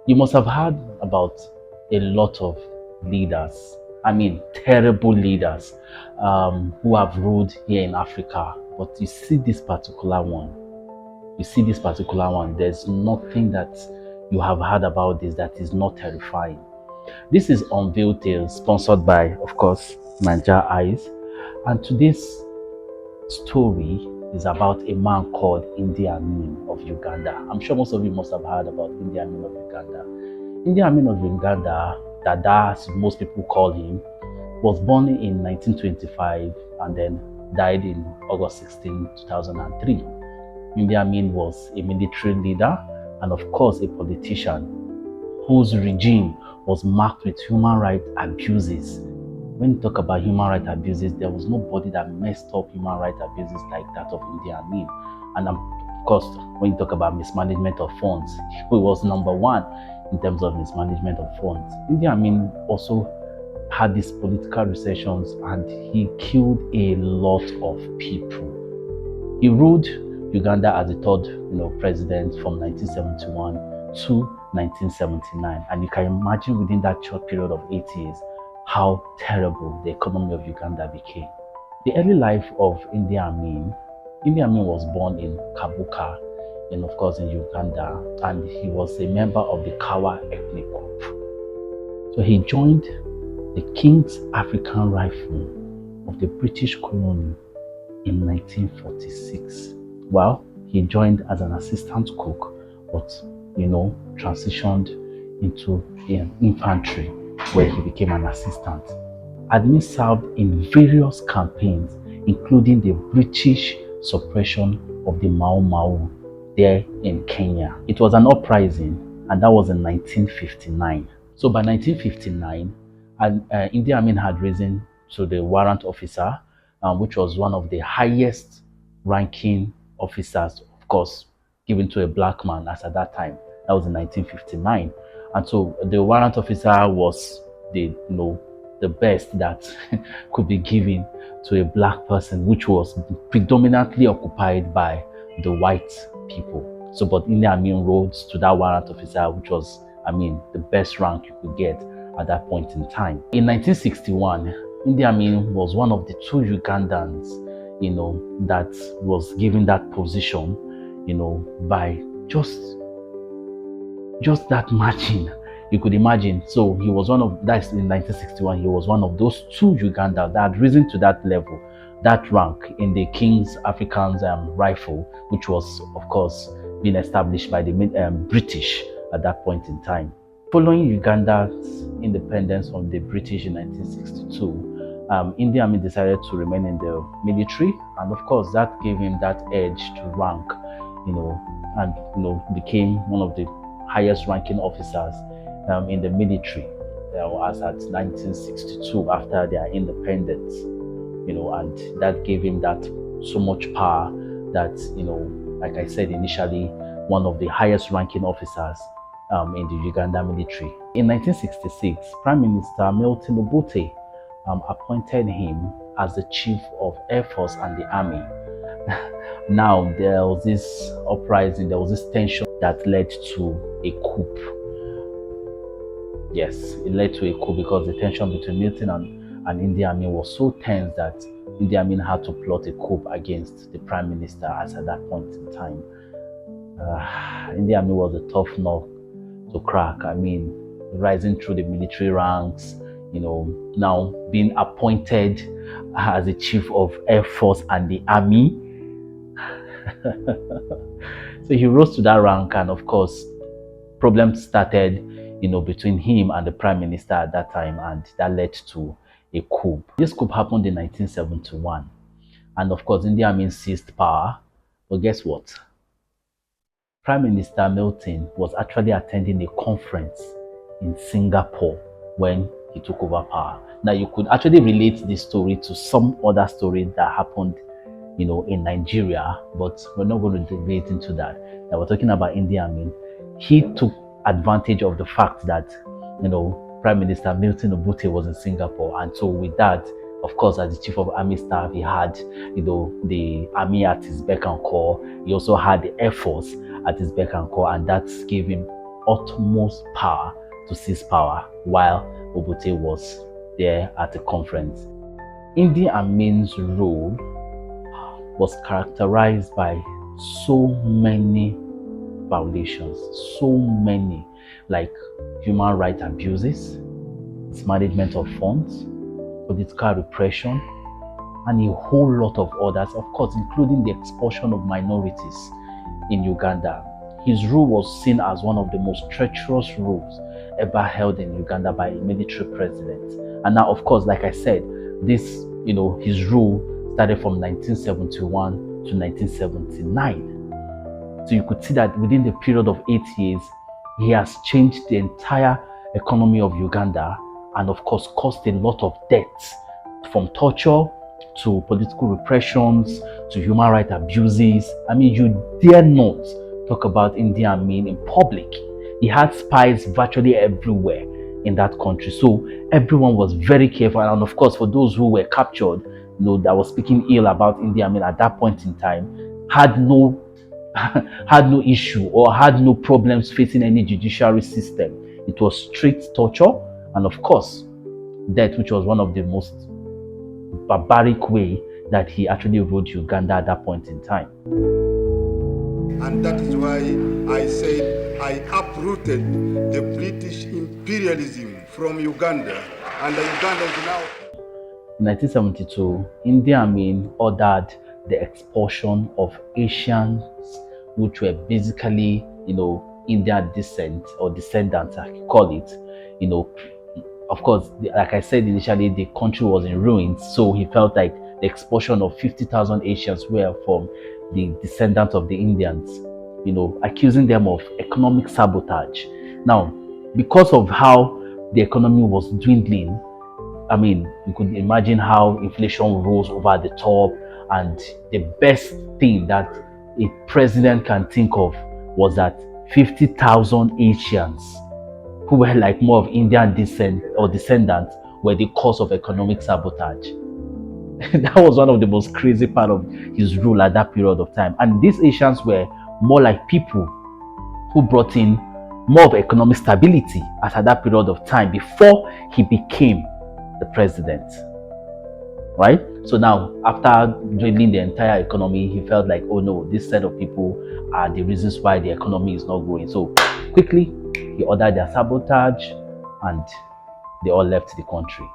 You must have heard about a lot of leaders, I mean, terrible leaders who have ruled here in Africa. But you see this particular one, there's nothing that you have heard about this that is not terrifying. This is Unveiled Tales, sponsored by, of course, Niger Eyes. And today's story is about a man called Idi Amin of Uganda. I'm sure most of you must have heard about Idi Amin of Uganda. Idi Amin of Uganda, Dada, as most people call him, was born in 1925 and then died in August 16, 2003. Idi Amin was a military leader and, of course, a politician whose regime was marked with human rights abuses. When you talk about human rights abuses, there was nobody that messed up human rights abuses like that of Idi Amin. And of course, when you talk about mismanagement of funds, he was number one in terms of mismanagement of funds. Idi Amin also had these political recessions and he killed a lot of people. He ruled Uganda as the third president from 1971 to 1979. And you can imagine within that short period of 8 years, how terrible the economy of Uganda became. The early life of Idi Amin was born in Kabuka, and of course in Uganda, and he was a member of the Kawa ethnic group. So he joined the King's African Rifle of the British colony in 1946. Well, he joined as an assistant cook, but transitioned into infantry, where he became an assistant. Amin served in various campaigns, including the British suppression of the Mau Mau there in Kenya. It was an uprising, and that was in 1959. So by 1959, Idi Amin had risen to the warrant officer, which was one of the highest ranking officers, of course, given to a black man as at that time. That was in 1959. And so the warrant officer was the best that could be given to a black person, which was predominantly occupied by the white people. So but Idi Amin rose to that warrant officer, which was, the best rank you could get at that point in time. In 1961, Idi Amin was one of the two Ugandans, that was given that position, by just that margin. You could imagine. So he was that's in 1961, he was one of those two Ugandans that had risen to that level, that rank in the King's African Rifle, which was, of course, being established by the British at that point in time. Following Uganda's independence from the British in 1962, Idi Amin decided to remain in the military, and of course that gave him that edge to rank, and became one of the highest ranking officers in the military as at 1962 after their independence, and that gave him that so much power that, like I said initially, one of the highest ranking officers in the Uganda military. In 1966, Prime Minister Milton Obote appointed him as the Chief of Air Force and the Army. Now, there was this uprising, there was this tension that led to a coup. Yes, it led to a coup because the tension between Milton and Idi Amin was so tense that Idi Amin had to plot a coup against the Prime Minister as at that point in time. Idi Amin was a tough nut to crack. Rising through the military ranks, now being appointed as the Chief of Air Force and the Army. So he rose to that rank, and of course, problems started, between him and the Prime Minister at that time, and that led to a coup. This coup happened in 1971, and of course, Idi Amin seized power. But guess what? Prime Minister Milton was actually attending a conference in Singapore when he took over power. Now, you could actually relate this story to some other story that happened, in Nigeria, but we're not going to debate into that. Now, we're talking about Idi Amin. He took advantage of the fact that, Prime Minister Milton Obote was in Singapore, and so with that, of course, as the Chief of Army Staff, he had, the Army at his beck and call. He also had the Air Force at his beck and call, and that gave him utmost power to seize power while Obote was there at the conference. Idi Amin's rule was characterized by so many violations, so many, like human rights abuses, mismanagement of funds, political repression, and a whole lot of others, of course, including the expulsion of minorities in Uganda. His rule was seen as one of the most treacherous rules ever held in Uganda by a military president. And now, of course, like I said, this, his rule started from 1971 to 1979. So you could see that within the period of 8 years, he has changed the entire economy of Uganda and, of course, caused a lot of deaths, from torture to political repressions to human rights abuses. I mean, you dare not talk about Idi Amin in public. He had spies virtually everywhere in that country. So everyone was very careful. And of course, for those who were captured, that was speaking ill about Idi Amin at that point in time, had no issue or had no problems facing any judiciary system. It was strict torture and, of course, death, which was one of the most barbaric way that he actually ruled Uganda at that point in time. And that is why I said I uprooted the British imperialism from Uganda, and the Ugandans now. In 1972, Idi Amin ordered the expulsion of Asians, which were basically, Indian descent or descendants, I call it. Of course, like I said initially, the country was in ruins, so he felt like the expulsion of 50,000 Asians were from the descendants of the Indians, accusing them of economic sabotage. Now, because of how the economy was dwindling, I mean, you could imagine how inflation rose over the top, and the best thing that a president can think of was that 50,000 Asians who were like more of Indian descent or descendants were the cause of economic sabotage. That was one of the most crazy part of his rule at that period of time. And these Asians were more like people who brought in more of economic stability at that period of time before he became the president. Right? So now, after dwindling the entire economy, he felt like, oh no, this set of people are the reasons why the economy is not growing. So quickly, he ordered their sabotage and they all left the country.